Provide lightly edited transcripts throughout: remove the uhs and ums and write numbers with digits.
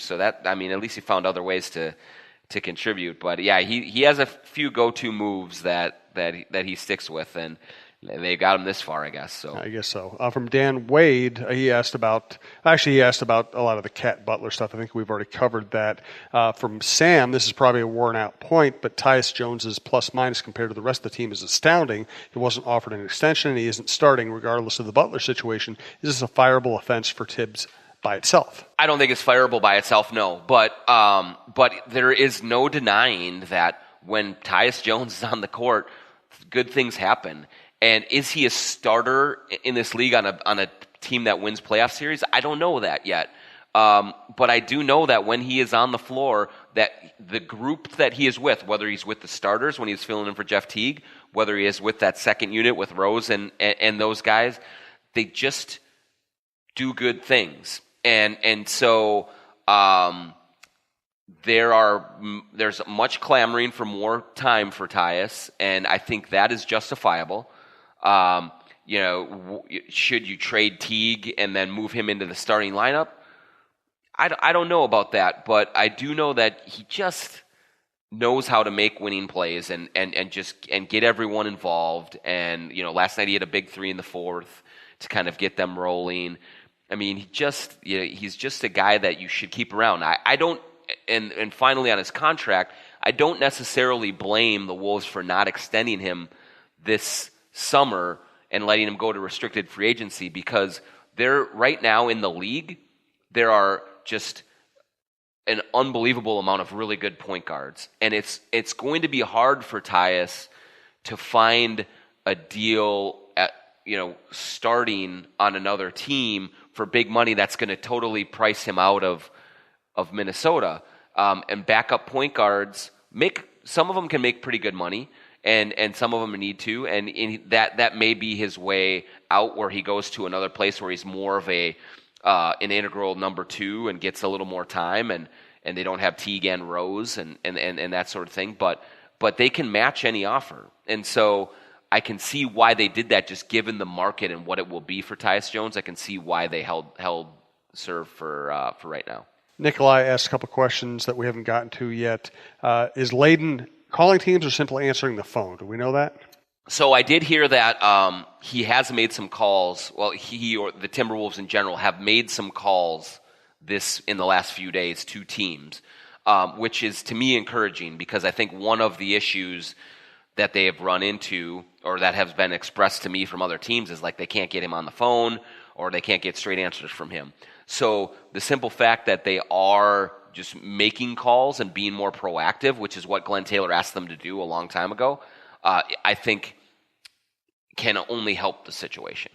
So that, I mean, at least he found other ways to contribute. But yeah, he has a few go-to moves that he sticks with, and they got him this far, I guess. So I guess so. From Dan Wade, he asked about a lot of the Cat Butler stuff. I think we've already covered that. From Sam, this is probably a worn-out point, but Tyus Jones's plus-minus compared to the rest of the team is astounding. He wasn't offered an extension, and he isn't starting regardless of the Butler situation. Is this a fireable offense for Tibbs by itself? I don't think it's fireable by itself, no. But there is no denying that when Tyus Jones is on the court, good things happen. And is he a starter in this league on a team that wins playoff series? I don't know that yet. But I do know that when he is on the floor, that the group that he is with, whether he's with the starters when he's filling in for Jeff Teague, whether he is with that second unit with Rose and those guys, they just do good things. And so there's much clamoring for more time for Tyus, and I think that is justifiable. Should you trade Teague and then move him into the starting lineup? I don't know about that, but I do know that he just knows how to make winning plays and get everyone involved. And last night he had a big 3 in the fourth to kind of get them rolling. I mean, he's just a guy that you should keep around. I don't, and finally on his contract, I don't necessarily blame the Wolves for not extending him this summer and letting him go to restricted free agency, because they're right now in the league, there are just an unbelievable amount of really good point guards. And it's going to be hard for Tyus to find a deal at, starting on another team for big money that's going to totally price him out of Minnesota. And backup point guards some of them can make pretty good money, and some of them need to, and that may be his way out, where he goes to another place where he's more of an integral number 2 and gets a little more time, and they don't have Teague and Rose and that sort of thing, but they can match any offer. And so I can see why they did that, just given the market and what it will be for Tyus Jones. I can see why they held serve for right now. Nikolai asked a couple questions that we haven't gotten to yet. Is Layden calling teams or simply answering the phone? Do we know that? So I did hear that he has made some calls. Well, he or the Timberwolves in general have made some calls in the last few days to teams, which is to me encouraging, because I think one of the issues that they have run into, or that has been expressed to me from other teams, is like they can't get him on the phone, or they can't get straight answers from him. So the simple fact that they are just making calls and being more proactive, which is what Glenn Taylor asked them to do a long time ago, I think can only help the situation.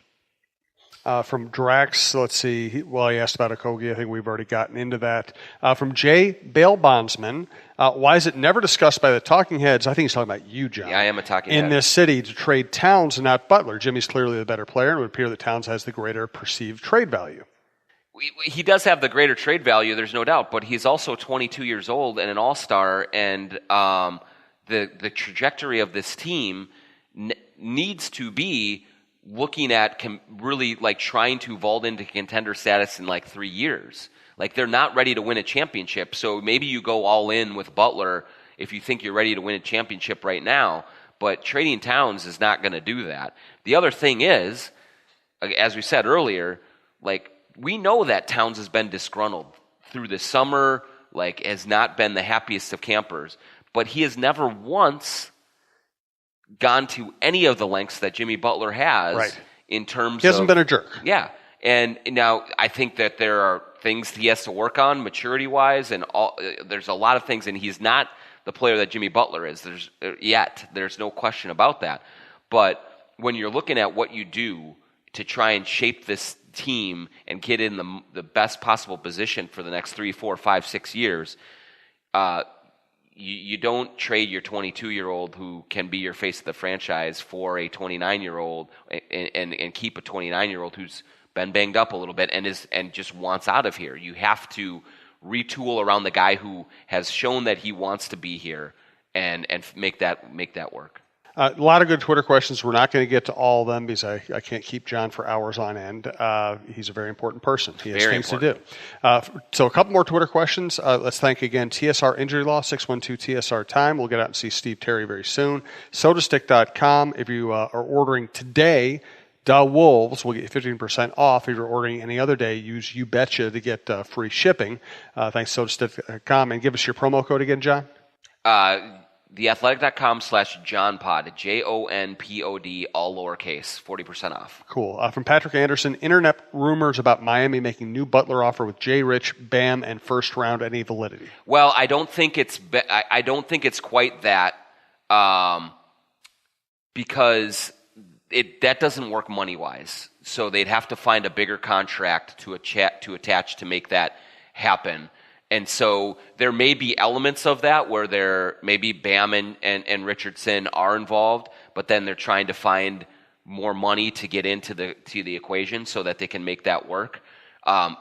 From Drax, let's see. He asked about Okogie. I think we've already gotten into that. From Jay Bail Bondsman, why is it never discussed by the talking heads? I think he's talking about you, John. Yeah, I am a talking head. In this city to trade Towns and not Butler. Jimmy's clearly the better player, and it would appear that Towns has the greater perceived trade value. He does have the greater trade value, there's no doubt, but he's also 22 years old and an all-star, and the trajectory of this team needs to be looking at really like trying to vault into contender status in like 3 years. Like, they're not ready to win a championship, so maybe you go all in with Butler if you think you're ready to win a championship right now, but trading Towns is not going to do that. The other thing is, as we said earlier, like, we know that Towns has been disgruntled through the summer, like has not been the happiest of campers, but he has never once gone to any of the lengths that Jimmy Butler has, right, in terms of... He hasn't been a jerk. Yeah. And now I think that there are things he has to work on maturity-wise, and there's a lot of things, and he's not the player that Jimmy Butler is. There's no question about that. But when you're looking at what you do to try and shape this team and get in the best possible position for the next 3, 4, 5, 6 years, you don't trade your 22-year-old who can be your face of the franchise for a 29-year-old and keep a 29-year-old who's been banged up a little bit and just wants out of here. You have to retool around the guy who has shown that he wants to be here and make that work. A lot of good Twitter questions. We're not going to get to all of them because I can't keep John for hours on end. He's a very important person. He has things to do. So a couple more Twitter questions. Let's thank again TSR Injury Law, 612-TSR-TIME. We'll get out and see Steve Terry very soon. SodaStick.com. If you are ordering today, the Wolves will get you 15% off. If you're ordering any other day, use You Betcha to get free shipping. Thanks to SodaStick.com. And give us your promo code again, John. theathletic.com/JohnPod, JONPOD, all lowercase, 40% off. Cool. From Patrick Anderson, internet rumors about Miami making new Butler offer with Jay Rich, Bam, and first round. Any validity? Well, I don't think it's quite that, because that doesn't work money wise. So they'd have to find a bigger contract to attach to make that happen. And so there may be elements of that where maybe Bam and Richardson are involved, but then they're trying to find more money to get into the equation so that they can make that work. But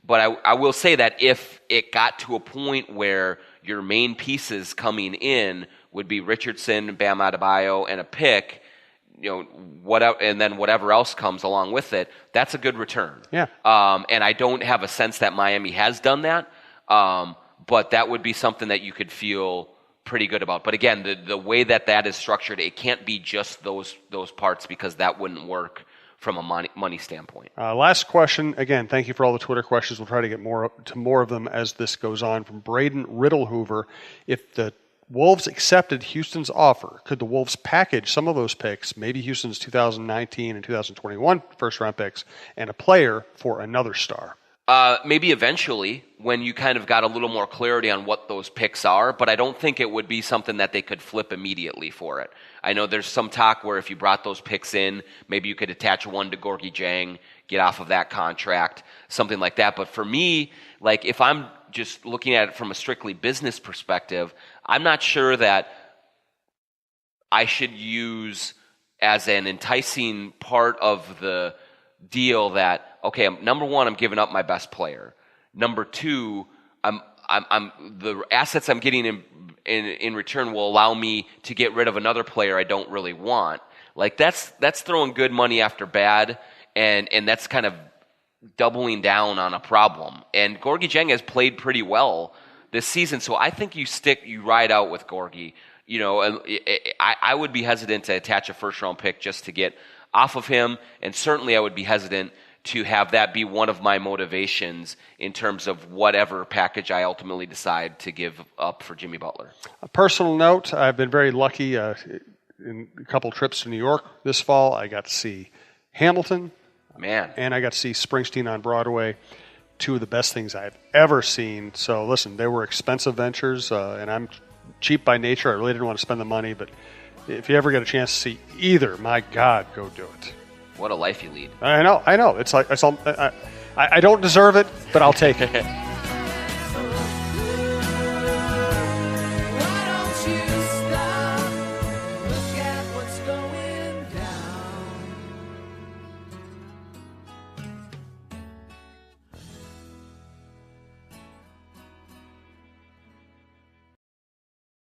I will say that if it got to a point where your main pieces coming in would be Richardson, Bam Adebayo, and a pick, and then whatever else comes along with it, that's a good return. Yeah. And I don't have a sense that Miami has done that. But that would be something that you could feel pretty good about. But again, the way that is structured, it can't be just those parts because that wouldn't work from a money standpoint. Last question. Again, thank you for all the Twitter questions. We'll try to get more of them as this goes on. From Braden Riddlehoover, if the Wolves accepted Houston's offer, could the Wolves package some of those picks, maybe Houston's 2019 and 2021 first-round picks, and a player for another star? Maybe eventually when you kind of got a little more clarity on what those picks are, but I don't think it would be something that they could flip immediately for it. I know there's some talk where if you brought those picks in, maybe you could attach one to Gorgui Dieng, get off of that contract, something like that. But for me, like if I'm just looking at it from a strictly business perspective, I'm not sure that I should use as an enticing part of the deal that, okay, number one, I'm giving up my best player. Number two, I'm the assets I'm getting in return will allow me to get rid of another player I don't really want. Like that's throwing good money after bad, and that's kind of doubling down on a problem. And Gorgui Dieng has played pretty well this season, so I think you ride out with Gorgui. I would be hesitant to attach a first round pick just to get off of him, and certainly I would be hesitant to have that be one of my motivations in terms of whatever package I ultimately decide to give up for Jimmy Butler. A personal note, I've been very lucky in a couple trips to New York this fall. I got to see Hamilton, and I got to see Springsteen on Broadway, two of the best things I've ever seen. So listen, they were expensive ventures, and I'm cheap by nature. I really didn't want to spend the money, but if you ever get a chance to see either, my God, go do it. What a life you lead. I know. It's like I don't deserve it, but I'll take it.